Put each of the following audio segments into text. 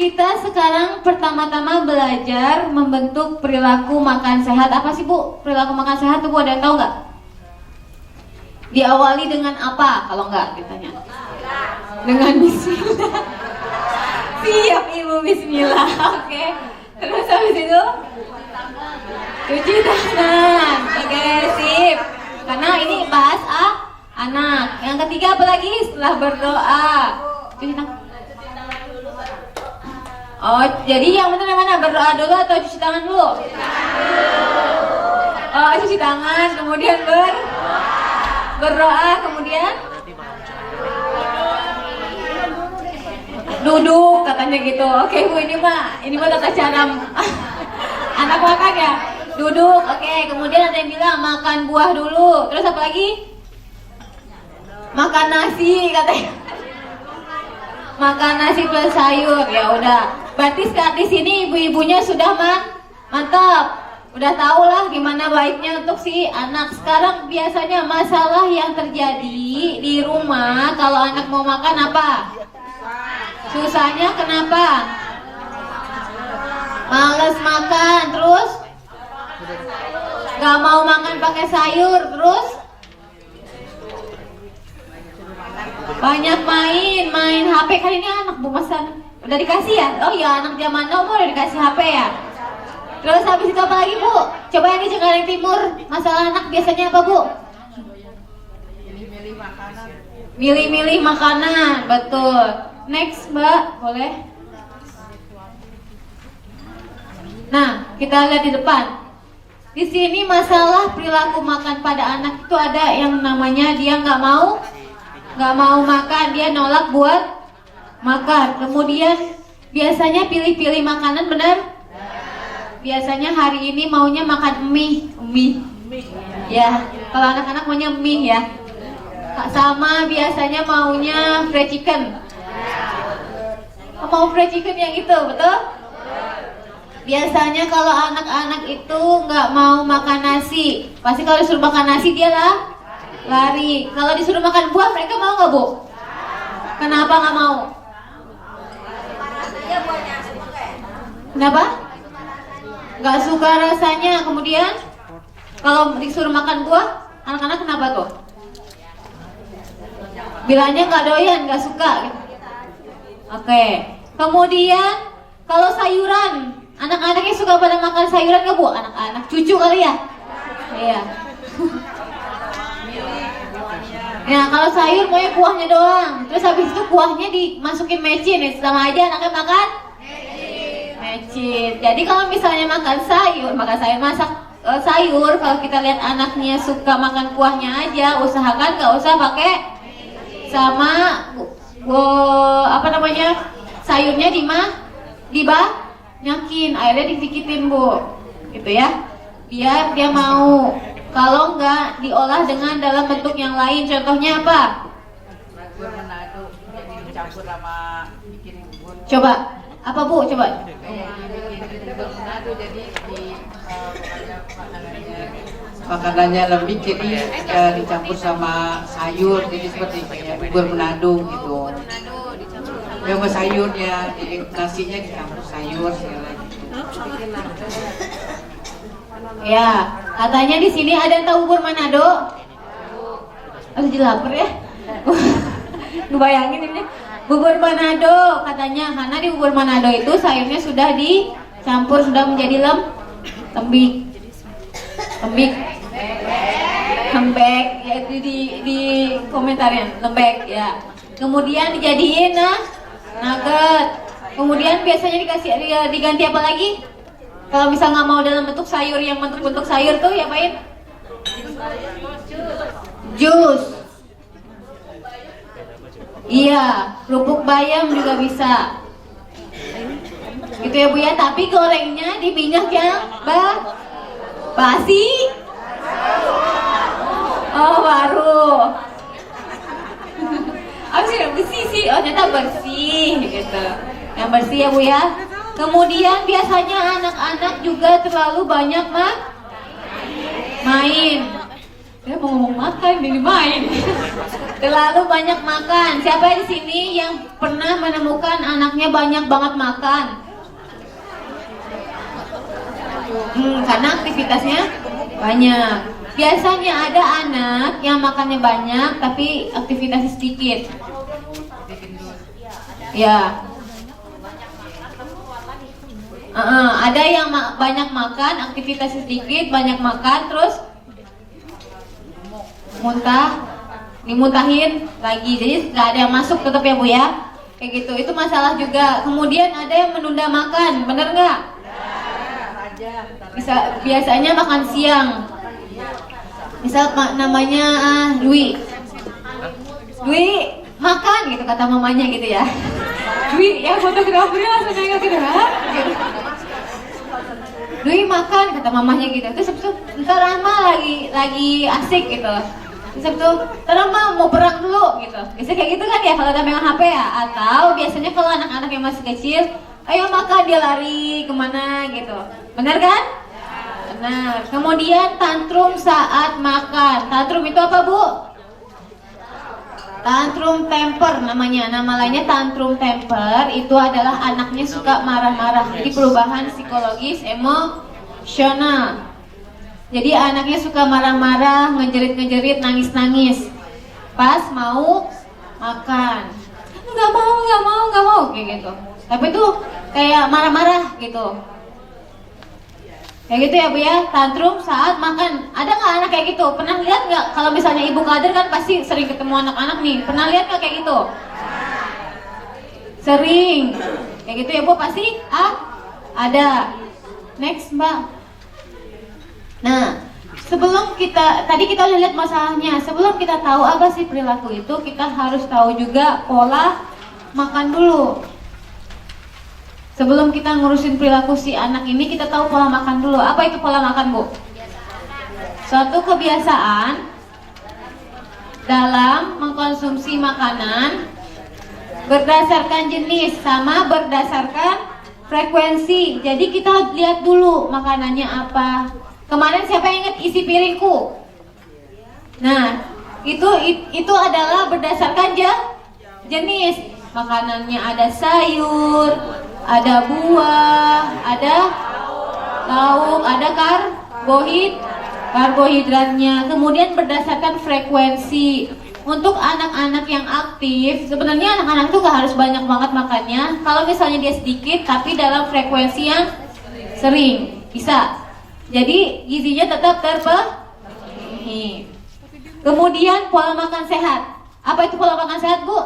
kita sekarang pertama-tama belajar membentuk perilaku makan sehat. Apa sih Bu perilaku makan sehat tuh Bu, ada yang tahu nggak? Diawali dengan apa kalau nggak ditanya? Dengan bismillah. Siap Ibu, bismillah. Oke. Terus habis itu cuci tangan. Oke, sip. Karena ini bahas anak. Yang ketiga apa lagi setelah berdoa? Cuci tangan. Oh, jadi yang benar yang mana? Berdoa dulu atau cuci tangan dulu? Oh, cuci tangan, kemudian berdoa, kemudian duduk katanya gitu. Oke Bu, ini mah tata cara anak makan ya. Duduk, oke. Kemudian ada yang bilang makan buah dulu. Terus apa lagi? Makan nasi katanya. Makan nasi plus sayur. Ya udah. Berarti sekarang di sini ibu-ibunya sudah mantap. Udah tahu lah gimana baiknya untuk si anak. Sekarang biasanya masalah yang terjadi di rumah kalau anak mau makan apa? Susahnya kenapa? Males makan, terus gak mau makan pakai sayur, terus banyak main HP. Kali ini anak Bu Masan udah dikasih ya? Oh iya, anak zaman now udah dikasih HP ya. Terus habis itu apa lagi Bu? Coba yang di Cengkareng Timur, masalah anak biasanya apa Bu? Milih-milih makanan, betul. Next Mbak, boleh? Nah, kita lihat di depan. Di sini masalah perilaku makan pada anak itu ada yang namanya dia nggak mau makan, dia nolak buat makan. Kemudian biasanya pilih-pilih makanan, benar? Biasanya hari ini maunya makan mie. Ya, kalau anak-anak maunya mie ya. Sama biasanya maunya fried chicken. Mau fried chicken yang itu, betul? Biasanya kalau anak-anak itu nggak mau makan nasi, pasti kalau disuruh makan nasi dia lari. Kalau disuruh makan buah mereka mau nggak Bu? Kenapa nggak mau? Kenapa? Nggak suka rasanya. Kemudian kalau disuruh makan buah, anak-anak kenapa tuh? Bilangnya nggak doyan, nggak suka. Oke. Kemudian kalau sayuran, anak-anaknya suka pada makan sayuran nggak Bu? Anak-anak, cucu kali ya? Iya. Nah kalau sayur maunya buahnya doang. Terus habis itu buahnya dimasukin mecin, sama aja anaknya makan mecin. Jadi kalau misalnya makan sayur masak sayur, kalau kita lihat anaknya suka makan kuahnya aja, usahakan nggak usah pakai sama sayurnya dibanyakin, airnya didikitin Bu, gitu ya, biar dia mau. Kalau enggak diolah dengan dalam bentuk yang lain, contohnya apa? Bubur Manado jadi dicampur sama bikin bubur. Coba, apa Bu? Coba. Bikin bubur Manado jadi makanannya lembik, jadi dicampur sama sayur, jadi seperti kayak bubur Manado gitu. Yang sayurnya, jadi nasinya dicampur sayur segala gitu. Ya, katanya di sini ada yang tahu bubur Manado? Aduh, jadi lapar ya. Ngebayangin ini bubur Manado katanya, karena di bubur Manado itu sayurnya sudah dicampur, sudah menjadi lembek ya, itu di komentarnya lembek ya. Kemudian dijadiin nugget. Kemudian biasanya diganti apa lagi? Kalau misal nggak mau dalam bentuk sayur, yang bentuk sayur tuh ya Pain? Jus. Iya, kerupuk bayam juga bisa. Gitu ya Bu ya, tapi gorengnya di minyak yang basi. Oh, baru. Oh sih bersih sih, oh ternyata bersih gitu. Yang bersih ya Bu ya. Kemudian biasanya anak-anak juga terlalu banyak main. Dia mau ngomong makan, ini main. Terlalu banyak makan. Siapa di sini yang pernah menemukan anaknya banyak banget makan? Karena aktivitasnya banyak. Biasanya ada anak yang makannya banyak tapi aktivitasnya sedikit. Ya. Ada yang banyak makan, aktivitasnya sedikit, banyak makan, terus muntah, dimuntahin lagi. Jadi nggak ada yang masuk tetap ya Bu ya. Kayak gitu. Itu masalah juga. Kemudian ada yang menunda makan, bener nggak? Biasanya makan siang. Misal namanya Dwi makan gitu kata mamanya gitu ya. Dwi ya fotografernya langsung nengok gitu kan. Dwi makan kata mamanya gitu. Terus ntar Rama lagi asik gitu. Terus itu ntar Rama mau perang dulu gitu. Biasanya kayak gitu kan ya kalau udah megang HP ya. Atau biasanya kalau anak-anak yang masih kecil, ayo makan, dia lari kemana gitu. Benar kan? Benar. Kemudian tantrum saat makan. Tantrum itu apa Bu? Tantrum temper namanya. Nama lainnya tantrum temper. Itu adalah anaknya suka marah-marah. Jadi perubahan psikologis emosional. Jadi anaknya suka marah-marah, ngejerit-ngejerit, nangis-nangis pas mau makan. Nggak mau kayak gitu. Tapi itu kayak marah-marah gitu. Kayak gitu ya Bu ya, tantrum saat makan. Ada nggak anak kayak gitu? Pernah lihat nggak? Kalau misalnya Ibu Kader kan pasti sering ketemu anak-anak nih. Pernah lihat nggak kayak gitu? Sering. Kayak gitu ya Bu pasti? Ada. Next Mbak. Nah, tadi kita udah lihat masalahnya. Sebelum kita tahu apa sih perilaku itu, kita harus tahu juga pola makan dulu. Sebelum kita ngurusin perilaku si anak ini, kita tahu pola makan dulu. Apa itu pola makan, Bu? Suatu kebiasaan dalam mengkonsumsi makanan berdasarkan jenis sama berdasarkan frekuensi. Jadi kita lihat dulu makanannya apa. Kemarin siapa yang ingat isi piringku? Nah, itu adalah berdasarkan jenis. Makanannya ada sayur, ada buah, ada lauk, ada karbohidratnya. Kemudian berdasarkan frekuensi. Untuk anak-anak yang aktif, sebenarnya anak-anak itu gak harus banyak banget makannya. Kalau misalnya dia sedikit, tapi dalam frekuensi yang sering, bisa. Jadi gizinya tetap terpenuhi. Kemudian pola makan sehat. Apa itu pola makan sehat, Bu?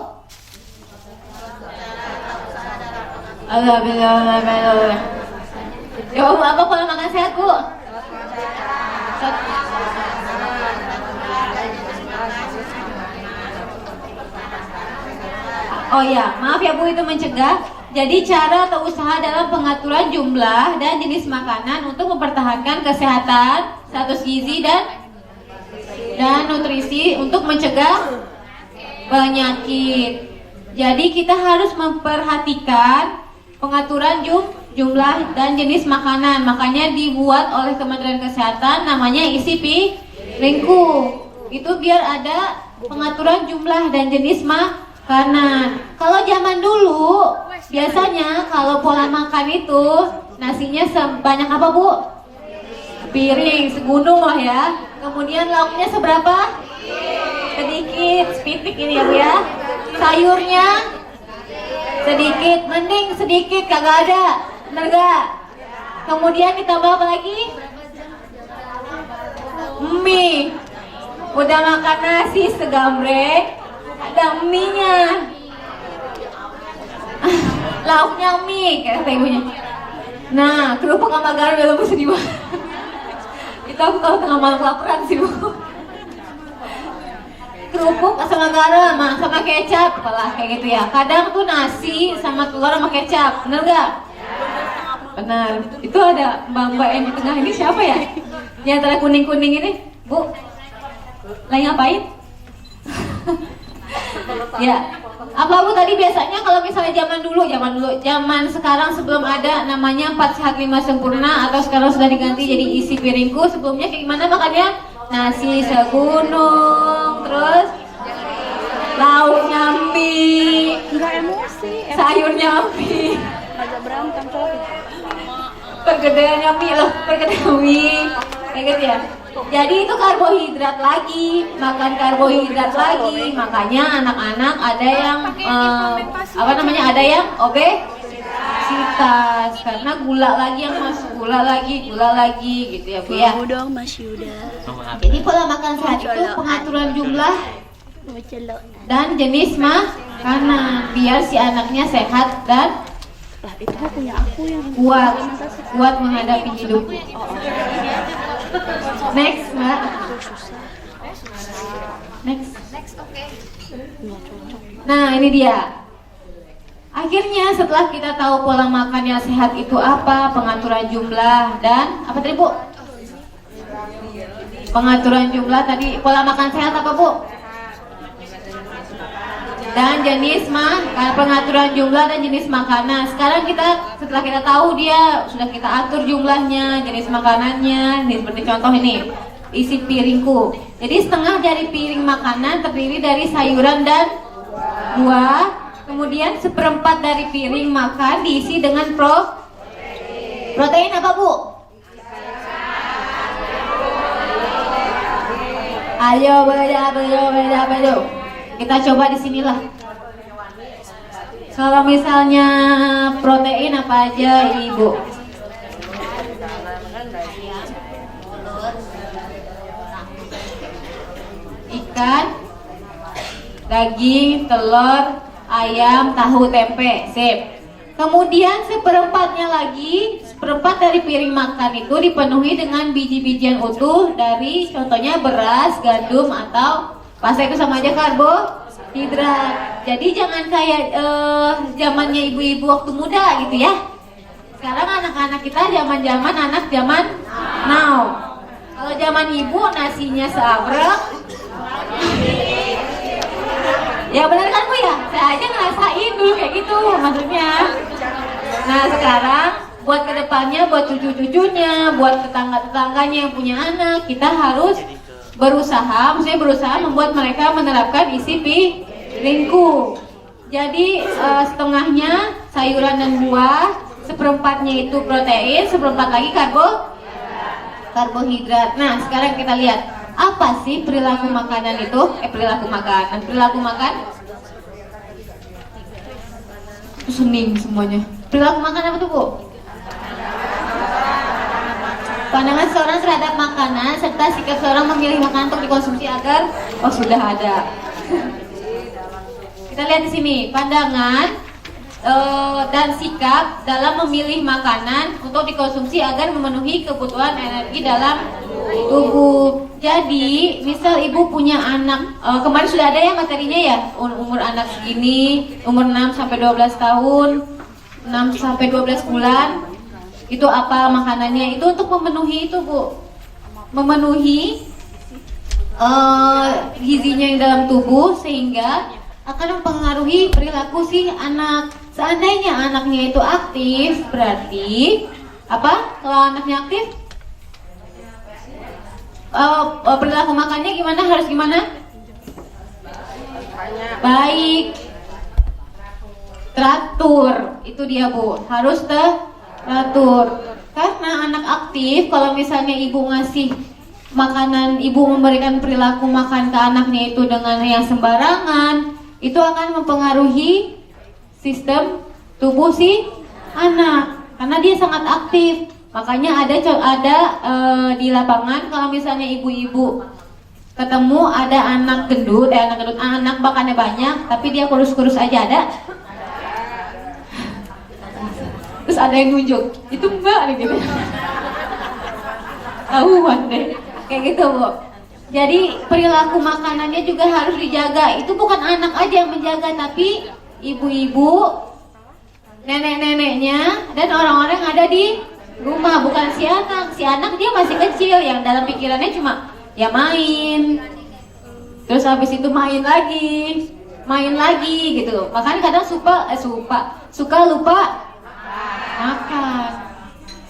Alhamdulillah. Jawab apa pola makan sehat, Bu? Oh ya, maaf ya Bu, itu mencegah. Jadi cara atau usaha dalam pengaturan jumlah dan jenis makanan untuk mempertahankan kesehatan, status gizi dan nutrisi untuk mencegah penyakit. Jadi kita harus memperhatikan pengaturan jumlah dan jenis makanan. Makanya dibuat oleh Kementerian Kesehatan namanya isi piringku. Itu biar ada pengaturan jumlah dan jenis makanan. Kalau zaman dulu biasanya kalau pola makan itu nasinya sebanyak apa Bu? Piring, segunung lah ya. Kemudian lauknya seberapa? Sedikit, sepitik ini ya Bu ya. Sayurnya sedikit, mending sedikit kagak ada, bener gak? Kemudian ditambah apa lagi? Mie. Udah makan nasi segambreng, ada mie-nya. Lauknya mie, kata ibunya. Nah, kerupuk sama garam udah lemes sedih banget. Itu aku kalau tengah malam kelaparan sih Bu. Kerupuk sama garam sama kecap apalah kayak gitu ya. Kadang tuh nasi sama telur sama kecap, bener gak? Benar. Itu ada mbak-mbak yang di tengah ini siapa ya? Di antara kuning-kuning ini, Bu. Lagi ngapain? Ya. Apa Bu tadi biasanya kalau misalnya zaman sekarang sebelum ada namanya 4 sehat 5 sempurna atau sekarang sudah diganti jadi isi piringku, sebelumnya kayak gimana makannya? nasi segunung, terus lauk nyambi, Enggak emosi, sayur nyambi, agak berantem coba. pergedean nyambi loh, pergedean mie, kayak gitu ya. Jadi itu karbohidrat lagi, makan karbohidrat lagi, makanya anak-anak ada yang ada yang obesitas karena gula lagi yang masuk, gula lagi gitu ya Bu ya. Mau dong Mas Yuda. Jadi pola makan sehat itu pengaturan jumlah Mau celok. dan jenis makanan biar si anaknya sehat dan Lah itu mah punya aku yang kuat menghadapi hidup. Next, Mbak. Next. Nah, ini dia. Akhirnya setelah kita tahu pola makan yang sehat itu apa, pengaturan jumlah dan apa tadi Bu? Pengaturan jumlah tadi, pola makan sehat apa Bu? Dan jenis pengaturan jumlah dan jenis makanan. Sekarang setelah kita tahu dia sudah kita atur jumlahnya, jenis makanannya. Ini seperti contoh ini, isi piringku. Jadi setengah dari piring makanan terdiri dari sayuran dan buah. Kemudian seperempat dari piring makan diisi dengan protein apa Bu? Ayo beda. Kita coba di sinilah. Kalau misalnya protein apa aja Ibu? Ikan, daging, telur, ayam, tahu, tempe. Sip. Kemudian seperempat dari piring makan itu dipenuhi dengan biji-bijian utuh dari contohnya beras, gandum atau pasta itu sama aja karbohidrat. Jadi jangan kayak zamannya ibu-ibu waktu muda gitu ya. Sekarang anak-anak kita zaman now. Kalau zaman ibu nasinya seabrek. Ya benar kan Bu ya? Saya aja ngerasain dulu kayak gitu maksudnya. Nah sekarang buat kedepannya, buat cucu-cucunya, buat tetangga-tetangganya yang punya anak, kita harus berusaha membuat mereka menerapkan isi piringku. Jadi setengahnya sayuran dan buah, seperempatnya itu protein, seperempat lagi karbohidrat. Nah sekarang kita lihat apa sih perilaku makanan itu? Perilaku makan. Sening semuanya. Perilaku makan apa tuh Bu? Pandangan seorang terhadap makanan serta sikap seorang memilih makanan untuk dikonsumsi agar sudah ada. Kita lihat di sini pandangan dan sikap dalam memilih makanan untuk dikonsumsi agar memenuhi kebutuhan energi dalam tubuh. Jadi, misal ibu punya anak, kemarin sudah ada ya materinya ya, umur anak segini, umur 6 sampai 12 tahun, 6 sampai 12 bulan. Itu apa makanannya? Itu untuk memenuhi itu Bu, memenuhi gizinya yang dalam tubuh sehingga akan mempengaruhi perilaku si anak. Seandainya anaknya itu aktif, berarti apa? Kalau anaknya aktif, perilaku makannya gimana? Harus gimana? Baik, teratur. Itu dia Bu, harus teratur. Karena anak aktif, kalau misalnya ibu ngasih makanan, ibu memberikan perilaku makan ke anaknya itu dengan yang sembarangan, itu akan mempengaruhi sistem tubuh si anak karena dia sangat aktif. Makanya ada di lapangan kalau misalnya ibu-ibu ketemu ada anak gendut, anak makannya banyak tapi dia kurus-kurus aja ada. Terus ada yang nunjuk, itu Mbak gitu. Tahuan deh. Kayak gitu Bu. Jadi perilaku makanannya juga harus dijaga. Itu bukan anak aja yang menjaga, tapi ibu-ibu, nenek-neneknya, dan orang-orang yang ada di rumah. Bukan si anak. Si anak dia masih kecil, yang dalam pikirannya cuma ya main. Terus habis itu main lagi gitu. Makanya kadang suka lupa makan.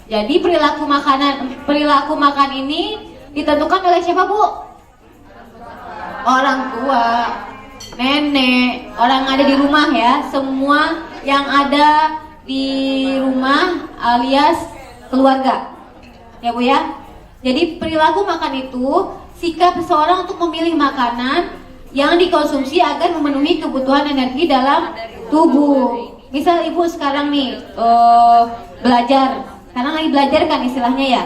Jadi perilaku makan ini ditentukan oleh siapa, Bu? Orang tua, nenek, orang yang ada di rumah ya. Semua yang ada di rumah alias keluarga. Ya Bu ya. Jadi perilaku makan itu sikap seseorang untuk memilih makanan yang dikonsumsi agar memenuhi kebutuhan energi dalam tubuh. Misal ibu sekarang nih belajar, sekarang lagi belajar kan istilahnya ya,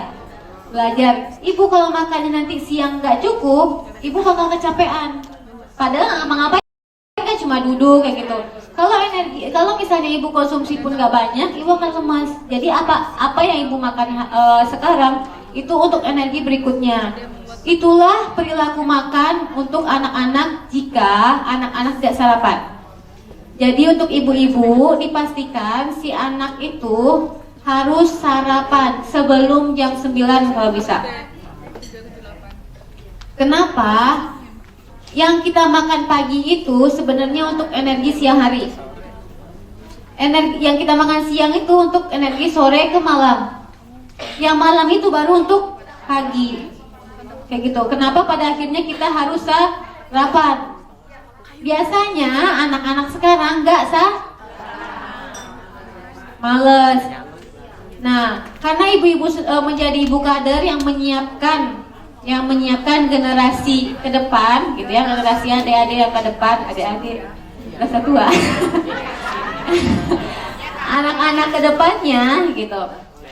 belajar. Ibu kalau makannya nanti siang nggak cukup, ibu bakal kecapean. Padahal ngapain kan cuma duduk kayak gitu. Kalau misalnya ibu konsumsi pun nggak banyak, ibu akan lemas. Jadi apa yang ibu makan sekarang itu untuk energi berikutnya. Itulah perilaku makan untuk anak-anak jika anak-anak tidak sarapan. Jadi untuk ibu-ibu dipastikan si anak itu harus sarapan sebelum jam 9 kalau bisa. Kenapa? Yang kita makan pagi itu sebenarnya untuk energi siang hari. Yang kita makan siang itu untuk energi sore ke malam. Yang malam itu baru untuk pagi. Kayak gitu. Kenapa pada akhirnya kita harus sarapan? Biasanya anak-anak sekarang nggak males. Nah, karena ibu-ibu menjadi ibu kader yang menyiapkan generasi ke depan, gitu ya, generasi adik-adik yang ke depan, adik-adik rasa tua, anak-anak ke depannya, gitu.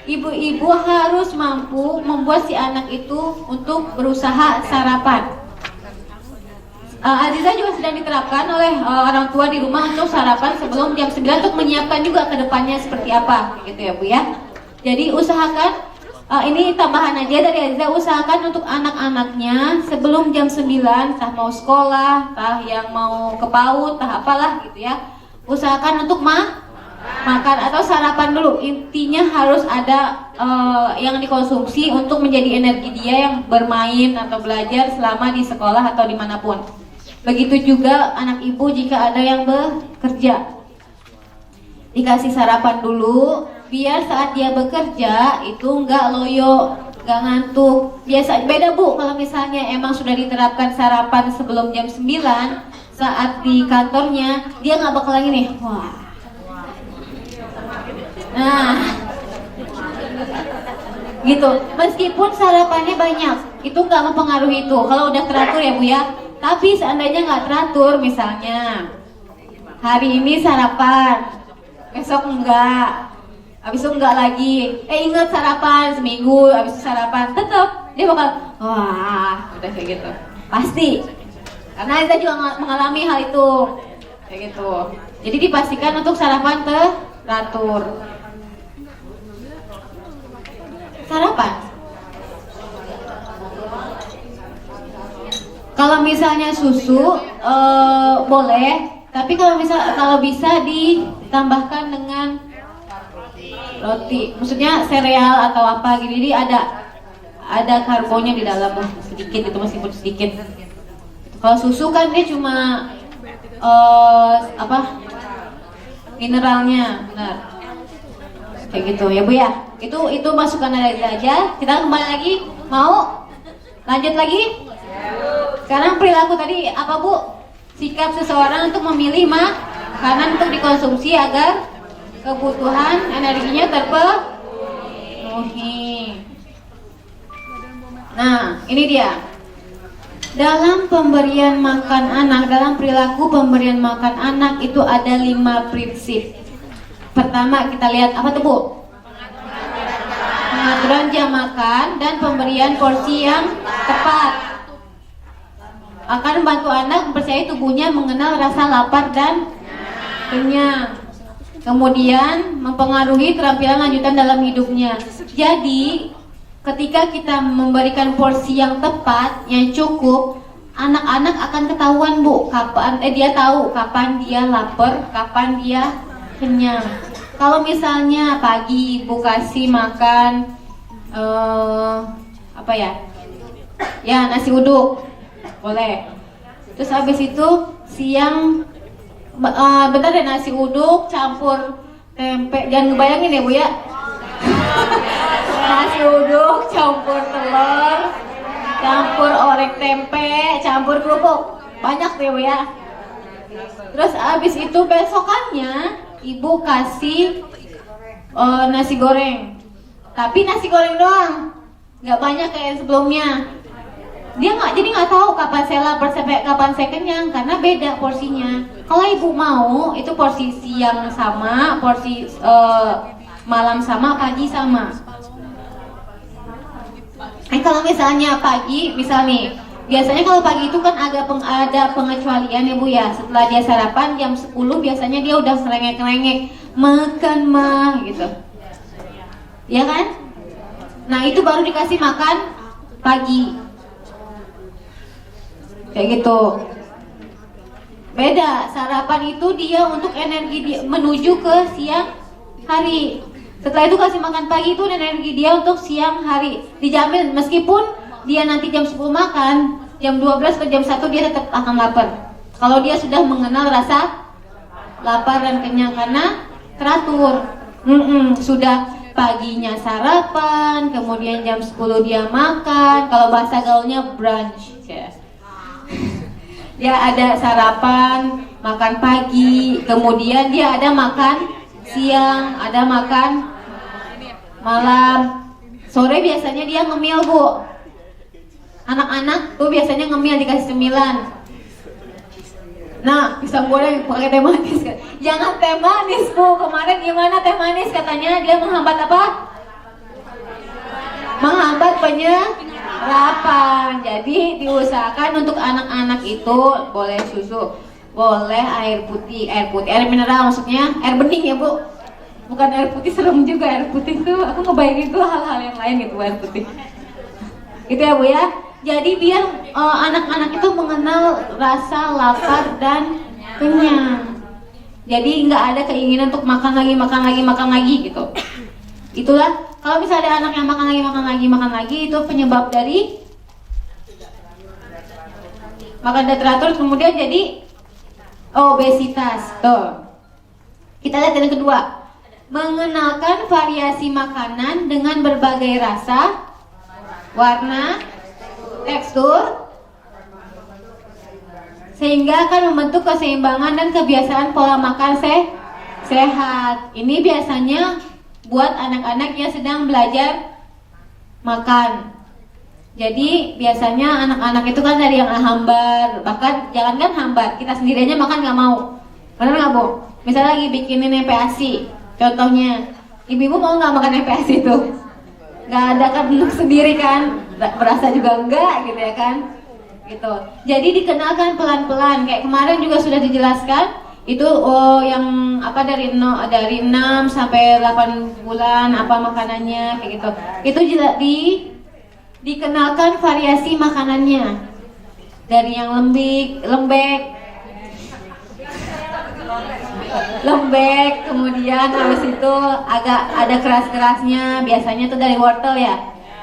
Ibu-ibu harus mampu membuat si anak itu untuk berusaha sarapan. Aziza juga sedang diterapkan oleh orang tua di rumah untuk sarapan sebelum jam 9 untuk menyiapkan juga ke depannya seperti apa, gitu ya Bu ya. Jadi usahakan, ini tambahan aja dari Aziza, usahakan untuk anak-anaknya sebelum jam 9, entah mau sekolah, entah yang mau ke PAUD, entah apalah gitu ya. Usahakan untuk makan atau sarapan dulu. Intinya harus ada yang dikonsumsi untuk menjadi energi dia yang bermain atau belajar selama di sekolah atau dimanapun. Begitu juga anak ibu jika ada yang bekerja, dikasih sarapan dulu biar saat dia bekerja itu nggak loyo, nggak ngantuk. Biasa beda Bu kalau misalnya emang sudah diterapkan sarapan sebelum jam 9, saat di kantornya dia nggak bakal lagi nih wah. Nah gitu, meskipun sarapannya banyak itu nggak mempengaruhi itu kalau udah teratur ya Bu ya. Tapi seandainya nggak teratur, misalnya hari ini sarapan, besok enggak, habis itu enggak lagi, ingat sarapan seminggu, habis itu sarapan, tetap dia bakal wah udah kayak gitu pasti, karena kita juga mengalami hal itu kayak gitu. Jadi dipastikan untuk sarapan teratur. Sarapan kalau misalnya susu boleh, tapi kalau bisa ditambahkan dengan roti, maksudnya sereal atau apa gitu. Jadi ada karbonya di dalam sedikit itu, meskipun sedikit. Kalau susu kan dia cuma mineralnya, benar. Kayak gitu ya Bu ya. Itu masukan aja. Kita kembali lagi, mau lanjut lagi? Sekarang perilaku tadi apa Bu? Sikap seseorang untuk memilih makanan untuk dikonsumsi agar kebutuhan energinya terpenuhi. Nah, ini dia. Dalam pemberian makan anak, dalam perilaku pemberian makan anak itu ada 5 prinsip. Pertama kita lihat apa tuh Bu? Pengaturan jam makan dan pemberian porsi yang tepat akan membantu anak mempercayai tubuhnya mengenal rasa lapar dan kenyang. Kemudian mempengaruhi keterampilan lanjutan dalam hidupnya. Jadi ketika kita memberikan porsi yang tepat, yang cukup, anak-anak akan ketahuan Bu, dia tahu kapan dia lapar, kapan dia kenyang. Kalau misalnya pagi Ibu kasih makan nasi uduk, boleh. Terus habis itu siang bentar deh, nasi uduk campur tempe. Jangan ngebayangin ya Bu ya. Nasi uduk campur telur, campur orek tempe, campur kerupuk. Banyak tuh ya Bu ya. Terus abis itu besokannya ibu kasih nasi goreng. Tapi nasi goreng doang, nggak banyak kayak sebelumnya. Dia nggak tahu kapan saya lapar sampai kapan saya kenyang karena beda porsinya. Kalau ibu mau itu porsi siang sama, porsi malam sama, pagi sama. Kalau misalnya pagi, biasanya kalau pagi itu kan ada pengecualian ya Bu ya. Setelah dia sarapan jam 10 biasanya dia udah serengek-rengek makan mah gitu. Ya kan? Nah itu baru dikasih makan pagi. Kayak gitu. Beda, sarapan itu dia untuk energi dia menuju ke siang hari. Setelah itu kasih makan pagi itu energi dia untuk siang hari. Dijamin meskipun dia nanti jam 10 makan, jam 12 ke jam 1 dia tetap akan lapar. Kalau dia sudah mengenal rasa lapar dan kenyang karena teratur. Sudah paginya sarapan, kemudian jam 10 dia makan. Kalau bahasa gaulnya brunch ya. Dia ada sarapan, makan pagi, kemudian dia ada makan siang, ada makan malam. Sore biasanya dia ngemil Bu. Anak-anak tuh biasanya ngemil dikasih cemilan. Nah, pisang goreng pakai teh manis kan? Jangan teh manis Bu. Kemarin gimana teh manis katanya dia menghambat apa? Menghambat penyerapan. Jadi diusahakan untuk anak-anak itu boleh susu, boleh air putih, air mineral maksudnya, air bening ya Bu. Bukan air putih, serem juga air putih tuh. Aku ngebayangin tuh hal-hal yang lain gitu air putih. Gitu ya Bu ya. Jadi biar anak-anak itu mengenal rasa lapar dan kenyang. Jadi nggak ada keinginan untuk makan lagi gitu. Itulah kalau misalnya ada anak yang makan lagi itu penyebab dari makan tidak teratur kemudian jadi obesitas. Tuh. Kita lihat yang kedua. Mengenalkan variasi makanan dengan berbagai rasa, warna, tekstur, sehingga akan membentuk keseimbangan dan kebiasaan pola makan sehat. Ini biasanya buat anak-anak yang sedang belajar makan. Jadi biasanya anak-anak itu kan dari yang hambar, bahkan jangankan hambar, kita sendiri aja makan nggak mau. Benar nggak Bu? Misalnya lagi bikinin MPASI, contohnya, ibu-ibu mau nggak makan MPASI itu? Nggak ada kan bentuk sendiri kan, berasa juga enggak gitu ya kan, gitu. Jadi dikenalkan pelan-pelan, kayak kemarin juga sudah dijelaskan itu yang apa dari 6 sampai 8 bulan apa makanannya kayak gitu. Itu dikenalkan variasi makanannya dari yang lembek, kemudian habis itu agak ada keras-kerasnya, biasanya tuh dari wortel ya,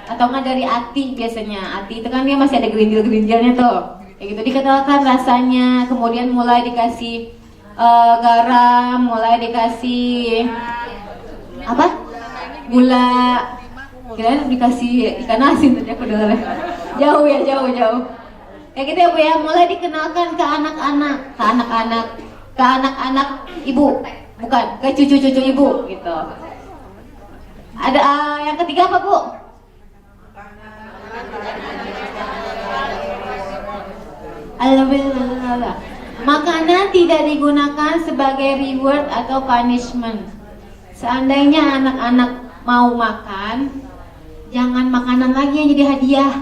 atau nggak dari ati biasanya. Ati itu kan dia masih ada gerinjil-gerinjilnya tuh, kayak gitu. Dikenalkan rasanya, kemudian mulai dikasih garam, mulai dikasih apa? Gula, kirain dikasih ikan asin tadi aku dengar. Jauh. Kayak gitu ya Bu ya, mulai dikenalkan ke anak-anak ibu, bukan ke cucu-cucu ibu gitu. Ada yang ketiga apa Bu? Alhamdulillah. Makanan tidak digunakan sebagai reward atau punishment. Seandainya anak-anak mau makan, jangan makanan lagi yang jadi hadiah.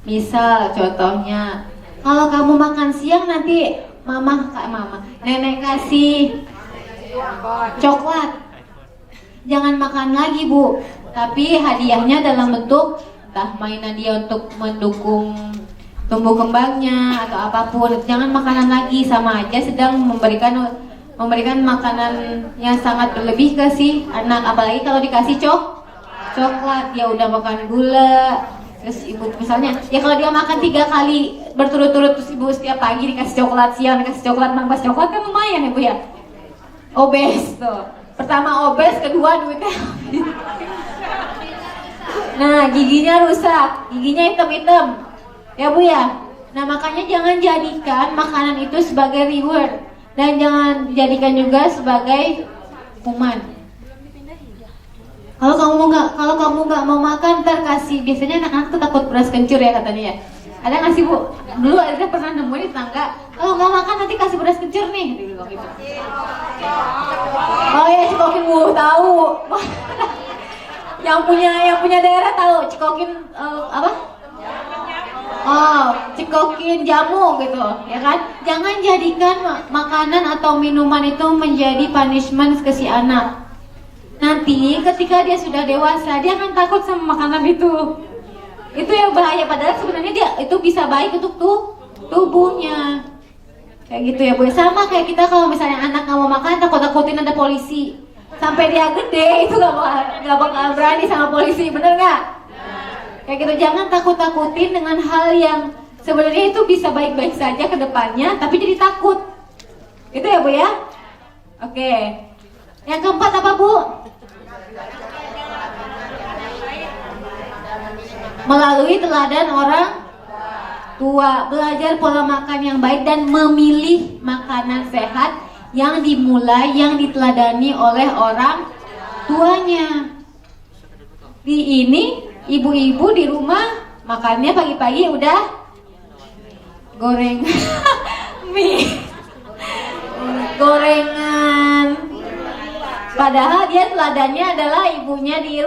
Misal contohnya, kalau kamu makan siang nanti nenek kasih coklat. Jangan makan lagi Bu, tapi hadiahnya dalam bentuk entah mainan dia untuk mendukung tumbuh kembangnya atau apapun. Jangan makanan lagi, sama aja sedang memberikan makanan yang sangat berlebih ke si anak. Apalagi kalau dikasih coklat, dia udah makan gula. Terus ibu misalnya, ya kalau dia makan 3 kali berturut-turut, terus ibu setiap pagi dikasih coklat, siang dikasih coklat, makan coklat, kan lumayan ya Bu ya. Obes tuh. Pertama obes, kedua duitnya habis. Nah, giginya rusak, giginya hitam-hitam. Ya Bu ya. Nah, makanya jangan jadikan makanan itu sebagai reward dan jangan jadikan juga sebagai hukuman. Kalau kamu nggak mau makan, ntar kasih. Biasanya anak-anak tuh takut beras kencur ya katanya ya. Ada nggak sih Bu? Dulu ada pernah nemuin di tetangga. Kalau nggak makan nanti kasih beras kencur nih. Gitu. Oh ya, Cikokin Bu tahu. yang punya daerah tahu Cikokin apa? Oh, Cikokin jamu gitu, ya kan? Jangan jadikan makanan atau minuman itu menjadi punishment ke si anak. Nanti ketika dia sudah dewasa, dia akan takut sama makanan itu. Itu yang bahaya, padahal sebenarnya dia itu bisa baik untuk tubuhnya. Kayak gitu ya Bu. Sama kayak kita kalau misalnya anak nggak mau makan, takut-takutin ada polisi. Sampai dia gede itu nggak bakal berani sama polisi, bener nggak? Kayak gitu, jangan takut-takutin dengan hal yang sebenarnya itu bisa baik-baik saja ke depannya, tapi jadi takut. Gitu ya Bu ya? Oke. Yang keempat apa Bu? Melalui teladan orang tua, belajar pola makan yang baik dan memilih makanan sehat yang dimulai, yang diteladani oleh orang tuanya. Di ini ibu-ibu di rumah makannya pagi-pagi udah goreng mie, gorengan. Padahal dia teladannya adalah ibunya di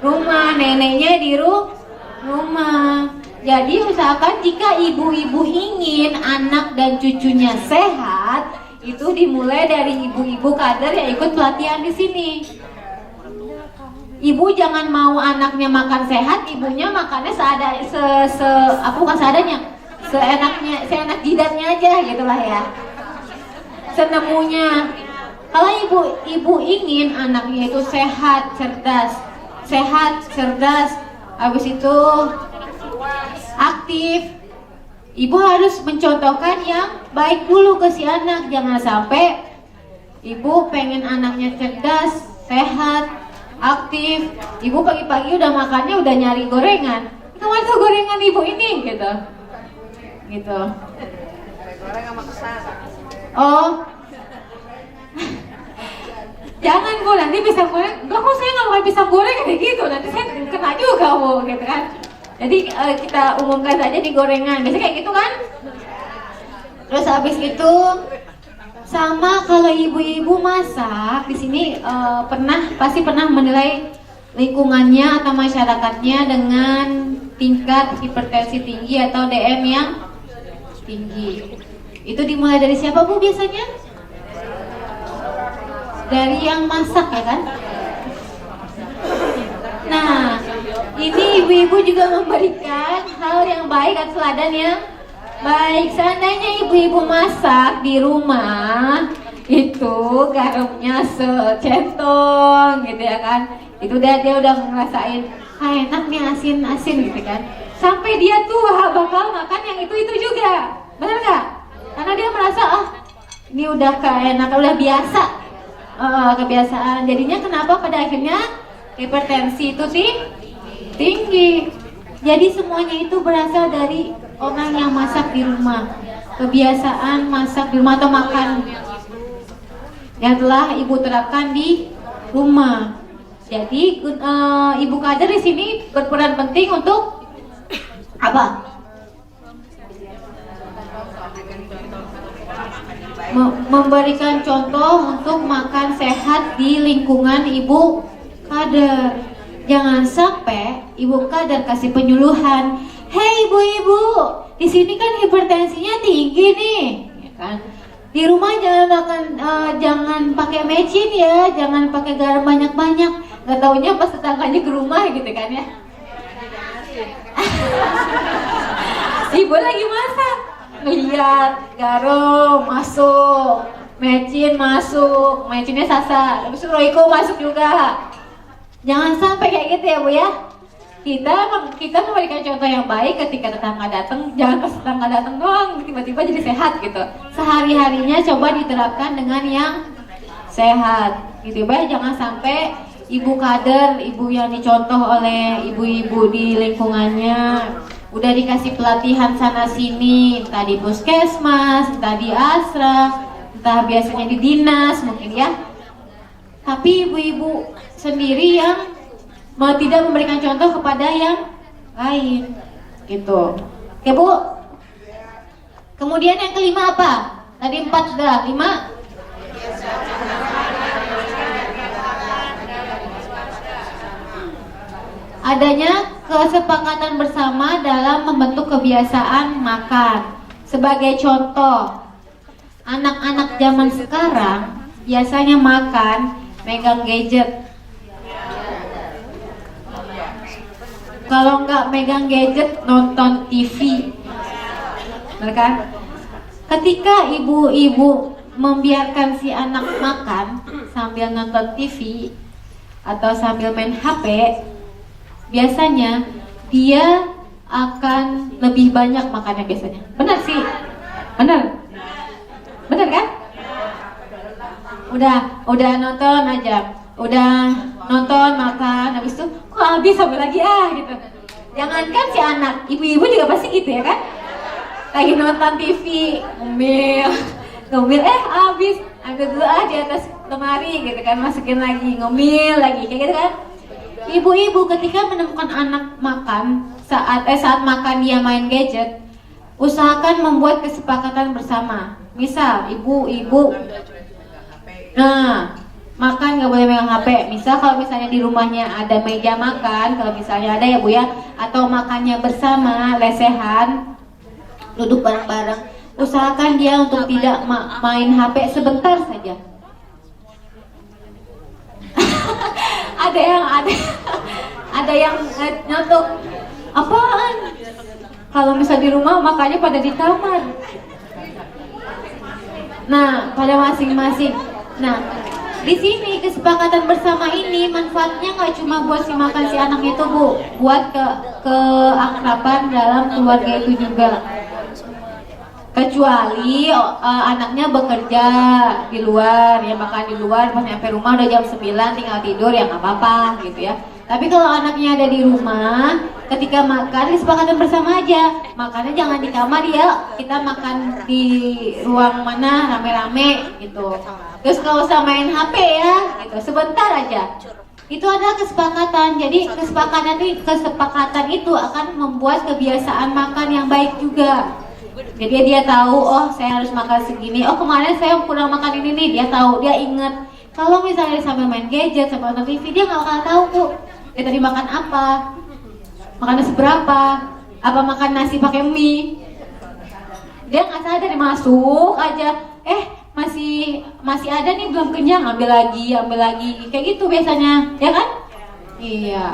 rumah, neneknya di rumah. Jadi usahakan jika ibu-ibu ingin anak dan cucunya sehat, itu dimulai dari ibu-ibu kader yang ikut pelatihan di sini. Ibu jangan mau anaknya makan sehat, ibunya makannya seenak jidatnya aja gitulah ya. Senemunya. Kalau ibu ingin anaknya itu sehat, cerdas, habis itu aktif, ibu harus mencontohkan yang baik dulu ke si anak. Jangan sampai ibu pengen anaknya cerdas, sehat, aktif, ibu pagi-pagi udah makannya udah nyari gorengan. Kemana tuh gorengan ibu ini gitu. Goreng sama kesan. Oh, jangan Bu, nanti pisang goreng. Enggak kok, saya nggak mau pisang goreng kayak gitu. Nanti saya kena juga Bu, gitu kan. Jadi kita umumkan saja di gorengan. Biasanya kayak gitu kan. Terus habis itu sama kalau ibu-ibu masak di sini pasti pernah menilai lingkungannya atau masyarakatnya dengan tingkat hipertensi tinggi atau DM yang tinggi. Itu dimulai dari siapa Bu biasanya? Dari yang masak ya kan? Nah, ini ibu-ibu juga memberikan hal yang baik atau teladan yang baik. Seandainya ibu-ibu masak di rumah, itu garamnya secentong gitu ya kan? Itu dia udah ngerasain, enak nih asin-asin gitu kan? Sampai dia tua bakal makan yang itu juga, bener nggak? Karena dia merasa ini udah keenak, udah biasa, kebiasaan. Jadinya kenapa pada akhirnya hipertensi itu tinggi. Jadi semuanya itu berasal dari orang yang masak di rumah, kebiasaan masak di rumah atau makan yang telah ibu terapkan di rumah. Jadi ibu kader di sini berperan penting untuk apa? Memberikan contoh untuk makan sehat di lingkungan ibu kader. Jangan sampai ibu kader kasih penyuluhan, "Hei ibu-ibu, di sini kan hipertensinya tinggi nih," ya kan? Di rumah jangan pakai mecin ya, jangan pakai garam banyak-banyak. Gak taunya pas tetangganya ke rumah gitu kan ya. Ibu lagi masak, ngeliat garam masuk, mecin masuk, mecinnya sasa, habis itu Royco masuk juga. Jangan sampai kayak gitu ya Bu ya. Kita memberikan contoh yang baik ketika tetangga datang. Jangan pas tetangga datang doang tiba-tiba jadi sehat gitu. Sehari-harinya coba diterapkan dengan yang sehat gitu ya. Jangan sampai ibu kader, ibu yang dicontoh oleh ibu-ibu di lingkungannya, udah dikasih pelatihan sana sini, entah di puskesmas, entah di asra, entah biasanya di dinas mungkin ya. Tapi ibu-ibu sendiri yang mau tidak memberikan contoh kepada yang lain, gitu. Oke Bu. Kemudian yang kelima apa? Tadi 4 sudah, 5. Adanya kesepakatan bersama dalam membentuk kebiasaan makan. Sebagai contoh, anak-anak zaman sekarang biasanya makan megang gadget. Kalau nggak megang gadget, nonton TV. Benar kan? Ketika ibu-ibu membiarkan si anak makan sambil nonton TV atau sambil main HP, biasanya dia akan lebih banyak makannya biasanya. Benar sih? Benar? Benar kan? Udah nonton aja, udah nonton makan, habis itu kok habis sampai lagi gitu. Jangankan si anak, ibu-ibu juga pasti gitu ya kan? Lagi nonton TV, ngomil, habis, ambil dulu di atas lemari gitu kan, masukin lagi, ngomil lagi, kayak gitu kan? Ibu-ibu ketika menemukan anak makan saat makan dia main gadget, usahakan membuat kesepakatan bersama. Misal ibu-ibu, makan nggak boleh megang HP. Misal kalau misalnya di rumahnya ada meja makan, kalau misalnya ada ya Bu ya, atau makannya bersama, lesehan, duduk bareng-bareng, usahakan dia untuk tidak main HP sebentar saja. ada yang nyotok apaan? Kalau misal di rumah makanya pada di kamar. Nah, pada masing-masing. Nah, di sini kesepakatan bersama ini manfaatnya nggak cuma buat si makan si anak itu Bu, buat keakraban dalam keluarga itu juga. Kecuali anaknya bekerja di luar, ya makan di luar, pas nyampe rumah udah jam 9 tinggal tidur ya nggak apa-apa gitu ya. Tapi kalau anaknya ada di rumah, ketika makan kesepakatan bersama aja, makannya jangan di kamar ya, kita makan di ruang mana rame-rame gitu. Terus kalau usah main HP ya, gitu sebentar aja. Itu adalah kesepakatan. Jadi kesepakatan itu akan membuat kebiasaan makan yang baik juga. Jadi dia tahu, oh saya harus makan segini, oh kemarin saya kurang makan ini nih, dia tahu, dia ingat. Kalau misalnya sambil main gadget, sambil nonton TV, dia nggak akan tahu tuh dia tadi makan apa, makannya seberapa, apa makan nasi pakai mie. Dia nggak sadar, masuk aja, masih ada nih belum kenyang, ambil lagi, kayak gitu biasanya, ya kan? Iya.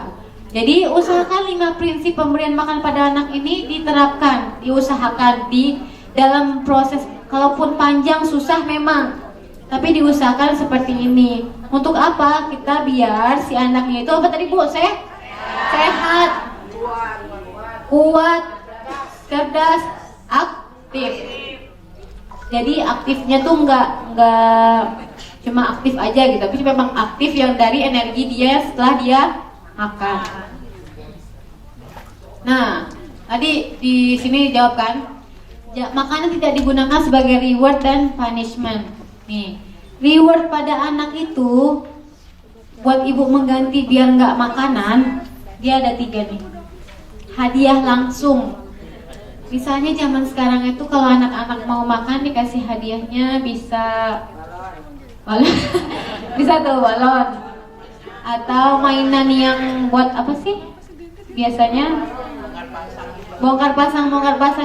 Jadi usahakan 5 prinsip pemberian makan pada anak ini diterapkan, diusahakan di dalam proses, kalaupun panjang susah memang, tapi diusahakan seperti ini. Untuk apa? Kita biar si anaknya itu apa tadi Bu? Sehat, kuat, cerdas, aktif. Jadi aktifnya tuh nggak cuma aktif aja gitu, tapi memang aktif yang dari energi dia setelah dia makan. Nah, tadi di sini dijawabkan, makanan tidak digunakan sebagai reward dan punishment. Nih, reward pada anak itu buat ibu mengganti biar nggak makanan, dia ada 3 nih. Hadiah langsung. Misalnya zaman sekarang itu kalau anak-anak mau makan dikasih hadiahnya bisa balon, bisa tuh balon, atau mainan yang buat apa sih? Biasanya bongkar pasang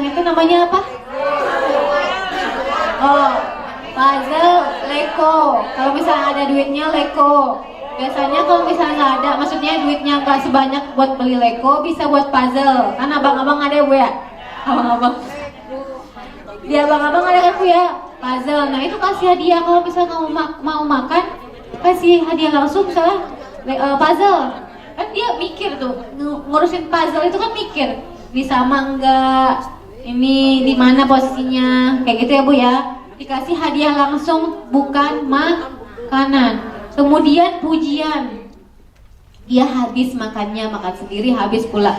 itu namanya apa? Oh, puzzle, Lego. Kalau misalnya ada duitnya Lego. Biasanya kalau misalnya nggak ada, maksudnya duitnya nggak sebanyak buat beli Lego, bisa buat puzzle. Kan abang-abang ada ya Bu ya? Abang-abang. Di abang-abang ada kan Bu ya? Puzzle. Nah itu kasih hadiah kalau misalnya mau makan, kasih hadiah langsung misalnya puzzle. Kan dia mikir tuh, ngurusin puzzle itu kan mikir, disama enggak, ini di mana posisinya, kayak gitu ya Bu ya. Dikasih hadiah langsung, bukan makanan. Kemudian pujian. dia habis makannya, makan sendiri habis pula.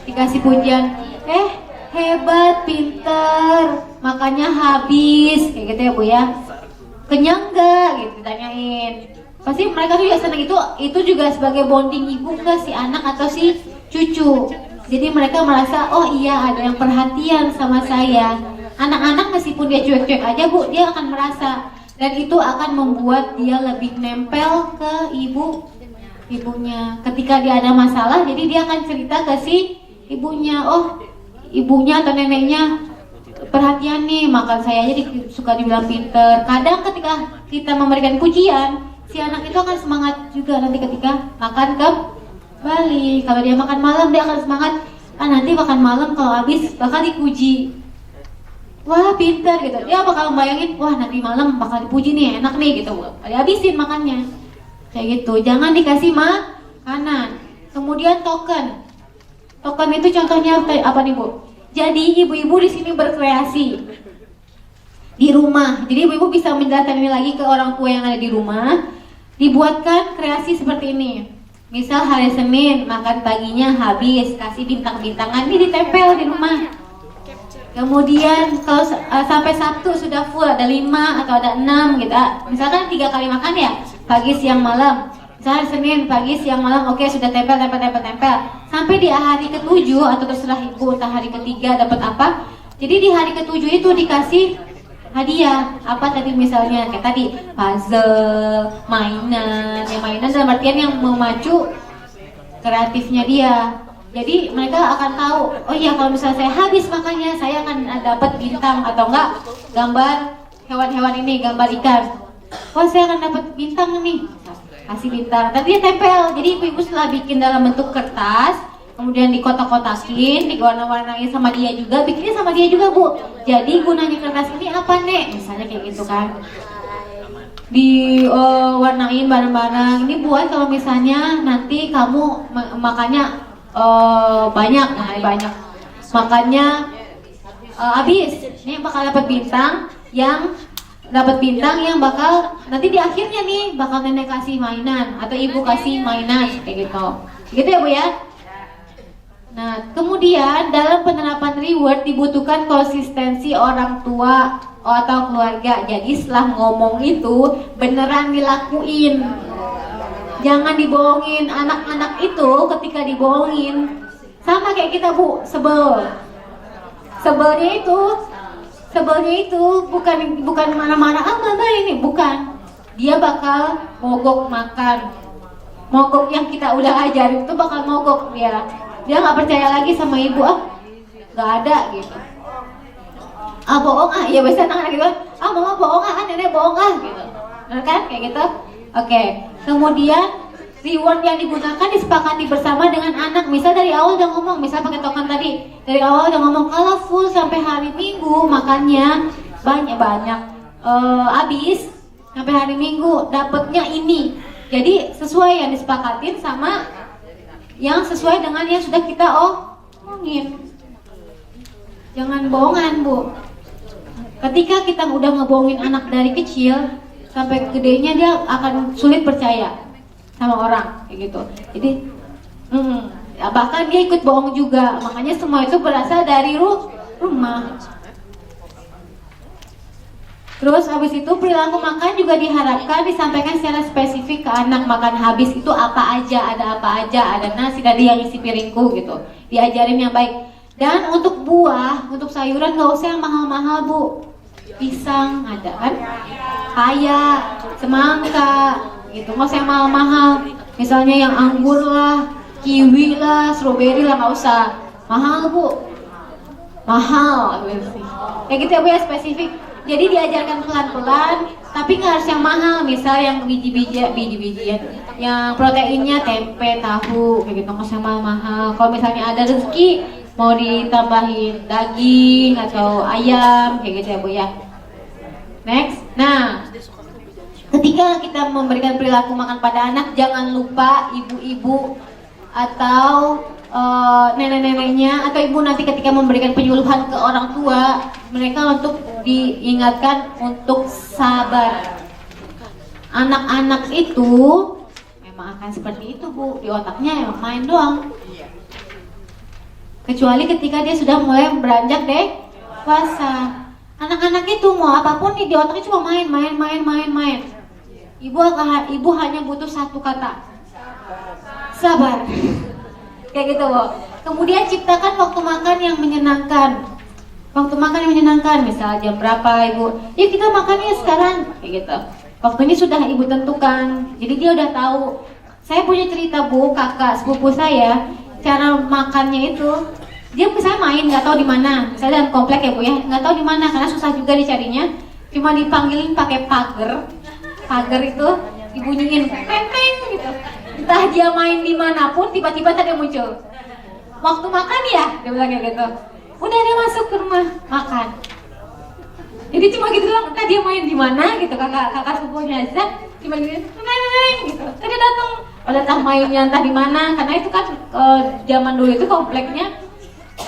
Dikasih pujian, hebat, pinter, makannya habis, kayak gitu ya Bu ya. Kenyang gak? Gitu ditanyain. Pasti mereka tuh ya senang, itu juga sebagai bonding ibu ke si anak atau si cucu. Jadi mereka merasa, oh iya ada yang perhatian sama saya. Anak-anak meskipun dia cuek-cuek aja Bu, dia akan merasa. Dan itu akan membuat dia lebih nempel ke ibunya. Ketika dia ada masalah, jadi dia akan cerita ke si ibunya. Oh, ibunya atau neneknya perhatian nih, makan saya aja suka dibilang pinter. Kadang ketika kita memberikan pujian, si anak itu akan semangat juga nanti ketika makan kembali. Kalau dia makan malam, dia akan semangat. Nanti makan malam kalau habis bakal dipuji. Wah pinter gitu. Dia bakal membayangin, wah nanti malam bakal dipuji nih, enak nih gitu. Habisin makannya. Kayak gitu. Jangan dikasih makanan. Kemudian token. Token itu contohnya apa nih Bu? Jadi ibu-ibu di sini berkreasi di rumah. Jadi ibu-ibu bisa menjelaskan ini lagi ke orang tua yang ada di rumah. Dibuatkan kreasi seperti ini. Misal hari Senin makan paginya habis, kasih bintang-bintangan ini ditempel di rumah. Kemudian kalau sampai Sabtu sudah full, ada 5 atau ada 6 gitu. Misalkan 3 kali makan ya, pagi, siang, malam. Misalnya Senin pagi, siang, malam, oke sudah tempel. Sampai di hari ke-7 atau terserah ibu entah hari ke-3 dapat apa. Jadi di hari ke-7 itu dikasih hadiah. Apa tadi misalnya kayak tadi puzzle, mainan. Yang mainan dalam artian yang memacu kreatifnya dia. Jadi mereka akan tahu, oh iya kalau misalnya saya habis makannya, saya akan dapat bintang atau enggak gambar hewan-hewan ini, gambar ikan. Oh saya akan dapat bintang nih, kasih bintang. Tadi dia tempel, jadi ibu-ibu setelah bikin dalam bentuk kertas, kemudian dikotak-kotakin, diwarna-warnain sama dia juga, bikinnya sama dia juga Bu. Jadi gunanya kertas ini apa Nek? Misalnya kayak gitu kan. Diwarnain bareng-bareng. Ini buat kalau misalnya nanti kamu makannya banyak, makannya habis. Ini bakal dapat bintang yang bakal nanti di akhirnya nih bakal nenek kasih mainan atau ibu kasih mainan kayak gitu ya Bu ya. Nah kemudian dalam penerapan reward dibutuhkan konsistensi orang tua atau keluarga. Jadi setelah ngomong itu beneran dilakuin. Jangan dibohongin. Anak-anak itu ketika dibohongin sama kayak kita Bu, sebelnya itu bukan marah-marah mama ini, bukan. Dia bakal mogok makan. Mogok yang kita udah ajarin itu bakal mogok dia. Dia nggak percaya lagi sama ibu, nggak ada gitu. Bohong ya biasa anak gitu. Mama bohong nenek bohong gitu. Nah, kan kayak gitu. Oke. Kemudian reward yang digunakan disepakati bersama dengan anak. Misal dari awal udah ngomong, misal pakai token tadi. Dari awal udah ngomong kalau full sampai hari Minggu makannya banyak habis sampai hari Minggu dapatnya ini. Jadi sesuai yang disepakatin sama yang sesuai dengan yang sudah kita omongin. Jangan bohongan Bu. Ketika kita udah ngebohongin anak dari kecil sampai gedenya, dia akan sulit percaya sama orang kayak gitu. Jadi bahkan dia ikut bohong juga. Makanya semua itu berasal dari rumah. Terus habis itu perilaku makan juga diharapkan disampaikan secara spesifik ke anak. Makan habis itu apa aja, ada nasi tadi yang isi piringku gitu. Diajarin yang baik. Dan untuk buah, untuk sayuran nggak usah yang mahal-mahal Bu. Pisang ada kan, paya, semangka gitu, nggak usah yang mahal-mahal. Misalnya yang anggur lah, kiwi lah, stroberi lah, nggak usah mahal Bu, mahal kayak gitu ya Bu ya, spesifik. Jadi diajarkan pelan-pelan, tapi nggak harus yang mahal. Misal yang biji-bijian, yang proteinnya tempe, tahu kayak gitu, nggak usah yang mahal-mahal. Kalau misalnya ada rezeki mau ditambahin daging atau ayam kayak gitu ya Bu ya. Next. Nah, ketika kita memberikan perilaku makan pada anak, jangan lupa ibu-ibu atau nenek-neneknya atau ibu nanti ketika memberikan penyuluhan ke orang tua, mereka untuk diingatkan untuk sabar. Anak-anak itu memang akan seperti itu Bu, di otaknya emang main doang. Kecuali ketika dia sudah mulai beranjak dewasa. Anak-anak itu mau apapun di otaknya cuma main. Ibu hanya butuh satu kata, sabar. Kayak gitu Bu. Kemudian ciptakan waktu makan yang menyenangkan. Waktu makan yang menyenangkan, misal jam berapa Ibu? Ya kita makannya sekarang, kayak gitu. Waktu ini sudah Ibu tentukan. Jadi dia udah tahu. Saya punya cerita Bu, kakak sepupu saya, cara makannya itu dia misalnya main nggak tahu di mana. Saya dalam komplek ya Bu ya, nggak tahu di mana karena susah juga dicarinya. Cuma dipanggilin pakai pagar. Pagar itu dibunyiin teng gitu. Entah dia main dimanapun, tiba-tiba tadi muncul. Waktu makan ya, dia bilang kayak gitu. Udah dia masuk ke rumah makan. Jadi cuma gitu doang, entah dia main di mana gitu, kakak sepupunya aja cuma gitu, gitu. Tadi datang, entah mainnya entah di mana, karena itu kan zaman dulu itu kompleknya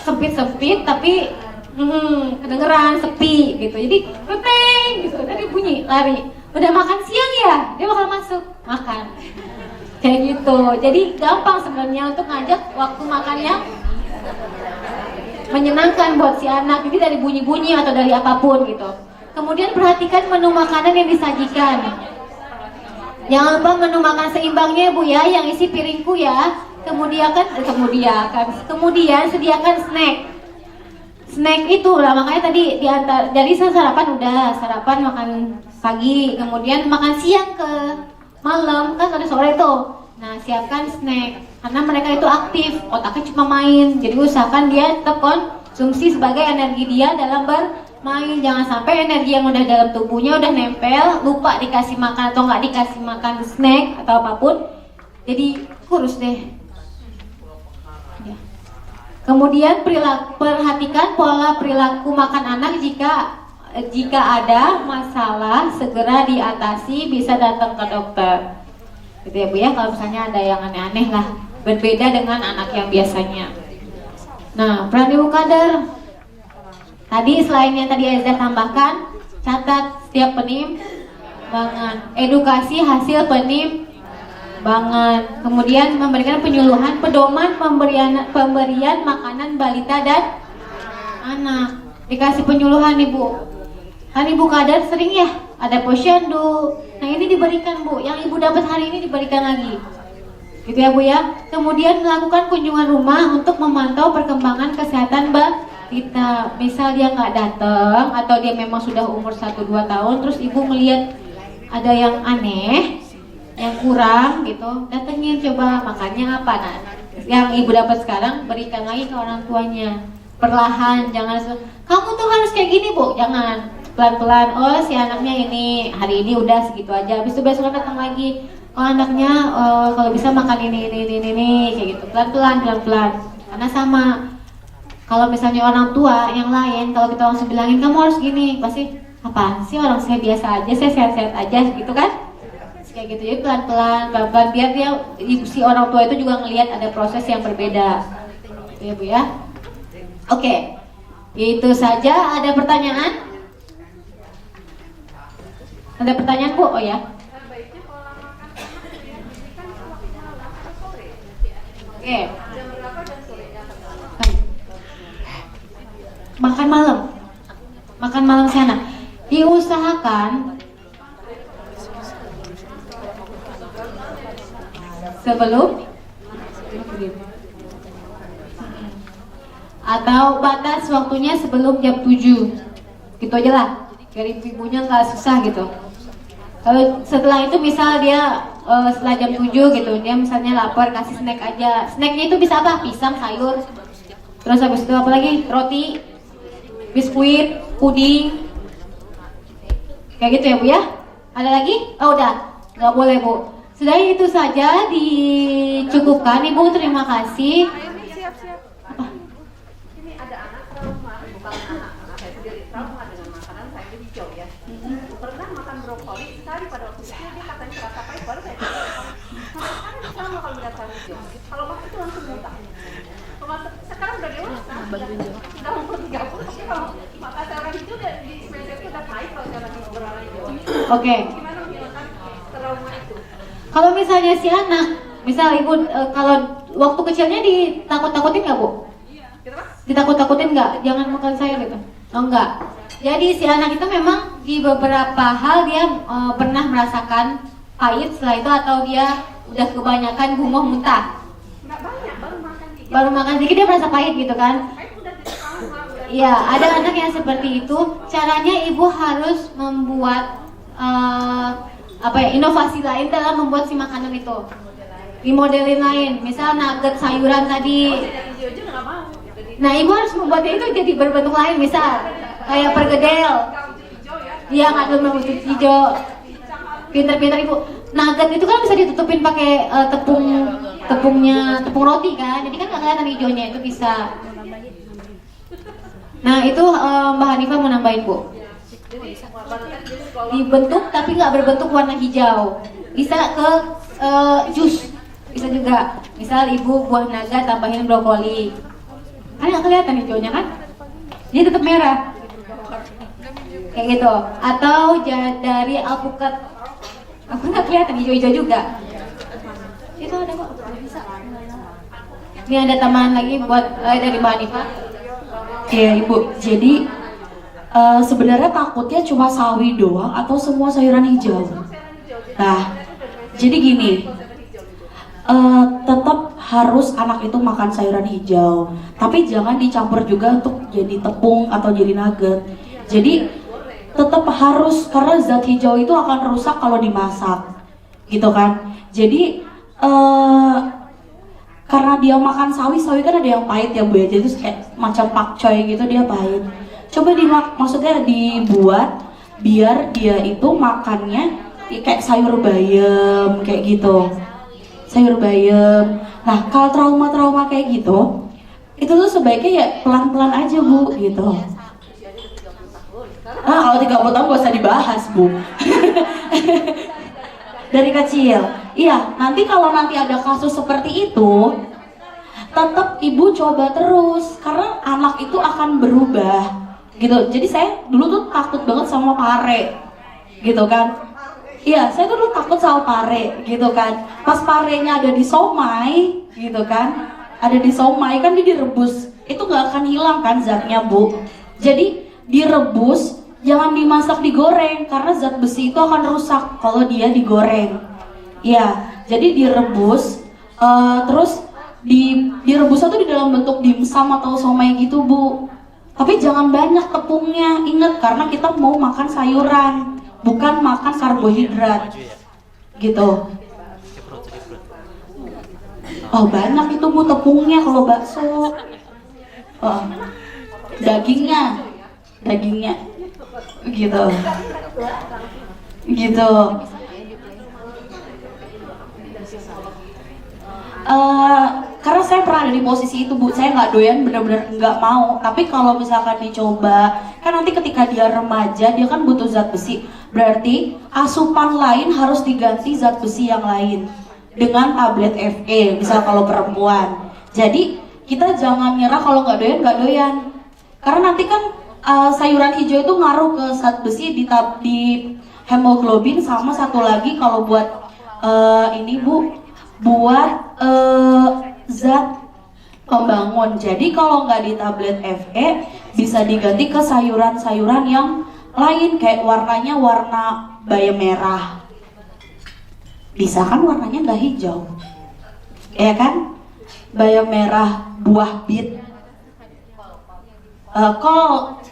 sempit tapi kedengeran sepi gitu. Jadi peteng gitu, tadi bunyi lari. Udah makan siang ya, dia bakal masuk makan. Kayak gitu. Jadi gampang sebenarnya untuk ngajak waktu makan yang menyenangkan buat si anak, jadi dari bunyi-bunyi atau dari apapun gitu. Kemudian perhatikan menu makanan yang disajikan. Jangan lupa menu makan seimbangnya Bu ya, yang isi piringku ya. Kemudian sediakan snack. Snack itu lah, makanya tadi diantar dari sarapan udah, sarapan makan pagi, kemudian makan siang ke malam kan ada sore tuh. Nah, siapkan snack karena mereka itu aktif, otaknya cuma main. Jadi usahakan dia tetap konsumsi sebagai energi dia dalam bermain. Jangan sampai energi yang udah dalam tubuhnya udah nempel, lupa dikasih makan atau nggak dikasih makan snack atau apapun, jadi kurus deh. Ya. Kemudian perhatikan pola perilaku makan anak. Jika ada masalah segera diatasi, bisa datang ke dokter. Gitu ya Bu ya, kalau misalnya ada yang aneh-aneh lah, berbeda dengan anak yang biasanya. Nah, peran ibu kader. Tadi selain yang tadi Aiza tambahkan, catat setiap penimbangan, edukasi hasil penimbangan, kemudian memberikan penyuluhan, pedoman pemberian makanan balita dan anak. Dikasih penyuluhan Ibu. Kan Ibu kader sering ya ada posyandu. Nah ini diberikan Bu, yang Ibu dapat hari ini diberikan lagi. Gitu ya Bu ya. Kemudian melakukan kunjungan rumah untuk memantau perkembangan kesehatan balita. Misal dia nggak datang atau dia memang sudah umur 1-2 tahun, terus Ibu melihat ada yang aneh, yang kurang gitu, datengin coba makannya apa. Nah, yang Ibu dapat sekarang berikan lagi ke orang tuanya. Perlahan, jangan kamu tuh harus kayak gini Bu, jangan. Pelan-pelan, oh si anaknya ini hari ini udah segitu aja, habis itu besok datang lagi, oh anaknya kalau bisa makan ini kayak gitu, pelan-pelan. Karena sama, kalau misalnya orang tua yang lain, kalau kita langsung bilangin kamu harus gini, pasti apaan sih, orang saya biasa aja, saya sehat-sehat aja gitu kan, kayak gitu. Jadi pelan-pelan biar dia, si orang tua itu juga ngelihat ada proses yang berbeda, gitu ya Bu ya. Oke, itu saja. Ada pertanyaan? Ada pertanyaan Bu? Oh ya. Oke. Makan malam sana. Diusahakan sebelum atau batas waktunya sebelum jam 7. Gitu aja lah. Biar ibunya nggak susah gitu. Kalau setelah itu misal dia setelah jam 7 gitu, dia misalnya lapar, kasih snack aja. Snacknya itu bisa apa? Pisang, sayur. Terus habis itu apa lagi? Roti, biskuit, puding. Kayak gitu ya Bu ya? Ada lagi? Oh udah, nggak boleh Bu. Sudah itu saja dicukupkan Ibu, terima kasih. Apa? Ini ada anak trauma, bukan anak saya sendiri trauma dengan makanan sayur hijau ya. Pernah makan brokoli sekali pada waktu kecil, dia katanya terasa pahit, baru saya coba. Sampai sekarang sama kalau melihat sayur hijau. Kalau makan itu langsung muntah. Sekarang udah dewasa, sudah umur 30, tapi kalau makan sayur hijau di meja itu udah pahit kalau sayur hijau. Oke. Gimana menghilangkan trauma itu? Kalau misalnya si anak, misal ibu kalau waktu kecilnya ditakut-takutin nggak bu? Ditakut-takutin nggak? Jangan makan sayur gitu? Oh enggak. Jadi si anak itu memang di beberapa hal dia pernah merasakan pahit setelah itu, atau dia udah kebanyakan gumoh muntah. Nggak banyak, Baru makan sedikit dia merasa pahit gitu kan? Saya udah tidak tahu mah, udah Iya, ada anak yang seperti itu. Caranya ibu harus membuat inovasi lain dalam membuat si makanan itu. Dimodelin lain, misal nugget sayuran tadi. hijau-hijau nggak mau. Jadi Nah, ibu harus membuatnya itu jadi berbentuk lain, misal kayak pergedel. hijau ya. Dia nggak ada bentuk hijau. Pinter-pinter ibu. Nugget itu kan bisa ditutupin pakai tepung roti kan, jadi kan nggak kelihatan hijaunya, itu bisa. Nah itu Mbak Hanifah mau nambahin bu. Dibentuk tapi nggak berbentuk warna hijau. Bisa ke jus, bisa juga. Misal ibu buah naga tambahin brokoli, kan nggak kelihatan hijaunya kan? Dia tetap merah. Kayak gitu. Atau dari alpukat, aku nggak kelihatan hijau-hijau juga. Itu ada kok, bisa. Ini ada tambahan lagi buat dari Mbak Hanifah. Iya ibu, jadi sebenarnya takutnya cuma sawi doang atau semua sayuran hijau? Nah, jadi gini, tetap harus anak itu makan sayuran hijau, tapi jangan dicampur juga untuk jadi tepung atau jadi nugget. Jadi tetap harus, karena zat hijau itu akan rusak kalau dimasak, gitu kan? Jadi karena dia makan sawi kan ada yang pahit ya bu ya, jadi kayak macam pakcoy gitu, dia pahit. Coba maksudnya dibuat biar dia itu makannya kayak sayur bayam kayak gitu, sayur bayam. Nah kalau trauma kayak gitu, itu tuh sebaiknya ya pelan-pelan aja bu gitu. Nah kalau 30 tahun gak usah dibahas bu. Dari kecil, iya. Nanti kalau nanti ada kasus seperti itu, tetap ibu coba terus, karena anak itu akan berubah, gitu. Jadi saya dulu tuh takut banget sama pare, gitu kan? Iya, saya tuh dulu takut sama pare, gitu kan? Pas parenya ada di somai, gitu kan? Ada di somai kan dia direbus, itu nggak akan hilang kan zatnya bu. Jadi direbus. Jangan dimasak, digoreng, karena zat besi itu akan rusak kalau dia digoreng. Ya, jadi direbus, terus direbusnya tuh di dalam bentuk dimsum atau somai gitu bu. Tapi jangan banyak tepungnya, ingat karena kita mau makan sayuran, bukan makan karbohidrat, gitu. Oh banyak itu bu tepungnya kalau bakso. Oh, dagingnya gitu. Karena saya pernah ada di posisi itu bu, saya nggak doyan, benar-benar nggak mau. Tapi kalau misalkan dicoba, kan nanti ketika dia remaja dia kan butuh zat besi, berarti asupan lain harus diganti zat besi yang lain dengan tablet Fe, misal kalau perempuan. Jadi kita jangan nyerah kalau nggak doyan, karena nanti kan sayuran hijau itu ngaruh ke zat besi di hemoglobin, sama satu lagi kalau buat ini bu, buat zat pembangun. Jadi kalau nggak di tablet Fe bisa diganti ke sayuran-sayuran yang lain, kayak warnanya warna bayam merah, bisa kan warnanya nggak hijau, ya kan? Bayam merah, buah bit,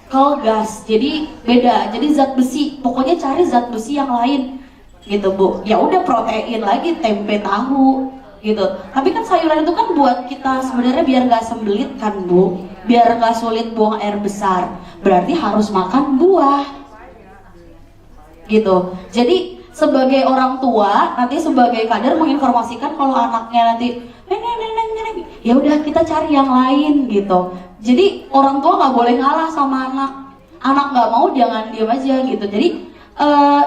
kol gas, jadi beda. Jadi zat besi, pokoknya cari zat besi yang lain gitu bu. Ya udah protein lagi, tempe tahu gitu. Tapi kan sayuran itu kan buat kita sebenarnya biar nggak sembelit kan bu, biar nggak sulit buang air besar, berarti harus makan buah gitu. Jadi sebagai orang tua, nanti sebagai kader menginformasikan kalau anaknya nanti neng, ya udah kita cari yang lain gitu. Jadi orang tua nggak boleh ngalah sama anak nggak mau jangan diam aja gitu. Jadi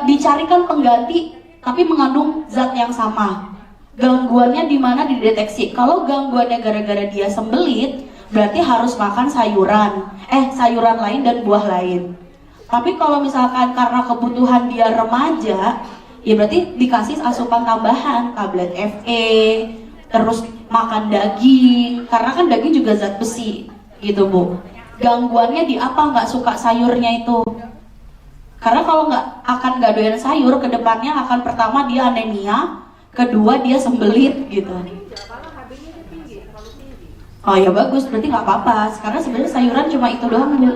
dicarikan pengganti tapi mengandung zat yang sama. Gangguannya di mana dideteksi. Kalau gangguannya gara-gara dia sembelit, berarti harus makan sayuran lain dan buah lain. Tapi kalau misalkan karena kebutuhan dia remaja, ya berarti dikasih asupan tambahan, tablet Fe, terus makan daging, karena kan daging juga zat besi, gitu Bu. Gangguannya di apa nggak suka sayurnya itu? Karena kalau nggak doyan sayur, kedepannya akan pertama dia anemia, kedua dia sembelit gitu. Oh ya bagus, berarti nggak apa-apa. Karena sebenarnya sayuran cuma itu doang Bu.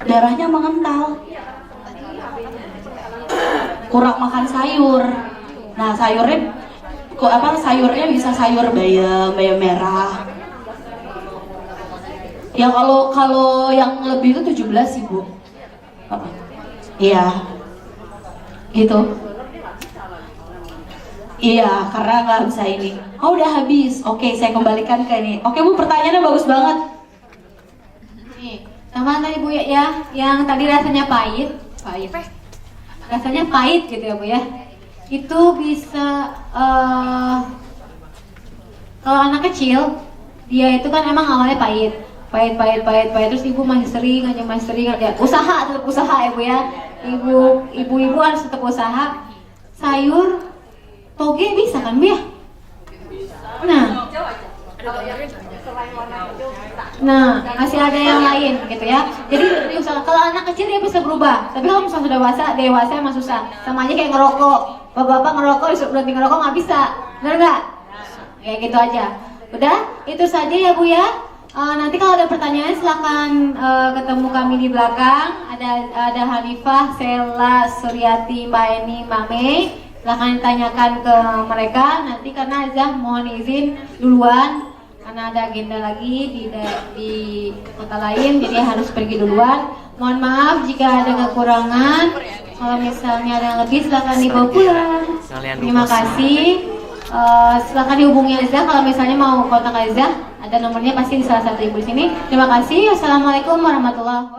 Darahnya mengental, kurang makan sayur. Nah sayurnya bisa sayur bayam merah. Ya kalau yang lebih itu 17 sih Bu. Iya, gitu. Iya, karena nggak bisa ini. Oh udah habis. Oke, saya kembalikan ke ini. Oke Bu, pertanyaannya bagus banget. Nih, sama tadi Bu ya, yang tadi rasanya pahit. Rasanya pahit gitu ya Bu ya. Itu bisa kalau anak kecil, dia itu kan emang awalnya pahit, terus ibu masih sering ya, tetap usaha ya Bu ya. Ibu harus tetap usaha. Sayur toge bisa kan Bu ya? Nah, masih ada yang lain gitu ya. Jadi usaha kalau anak kecil dia bisa berubah. Tapi kalau misalnya sudah dewasa emang susah. Sama aja kayak ngerokok. Bapak ngerokok disuruh berhenti ngerokok nggak bisa. Benar nggak? Kayak gitu aja. Udah, itu saja ya Bu ya. Nanti kalau ada pertanyaan silahkan ketemu kami di belakang. Ada Hanifah, Sela, Suryati, Mbak Eni, Mbak Mei. Silahkan ditanyakan ke mereka. Nanti karena Azah mohon izin duluan karena ada agenda lagi di kota lain, jadi harus pergi duluan. Mohon maaf jika ada kekurangan. Kalau misalnya ada yang lebih silahkan dibawa pulang. Terima kasih. Silahkan dihubungi Azah kalau misalnya mau kontak Azah. Ada nomornya pasti di salah satu ibu di sini. Terima kasih. Assalamualaikum warahmatullahi wabarakatuh.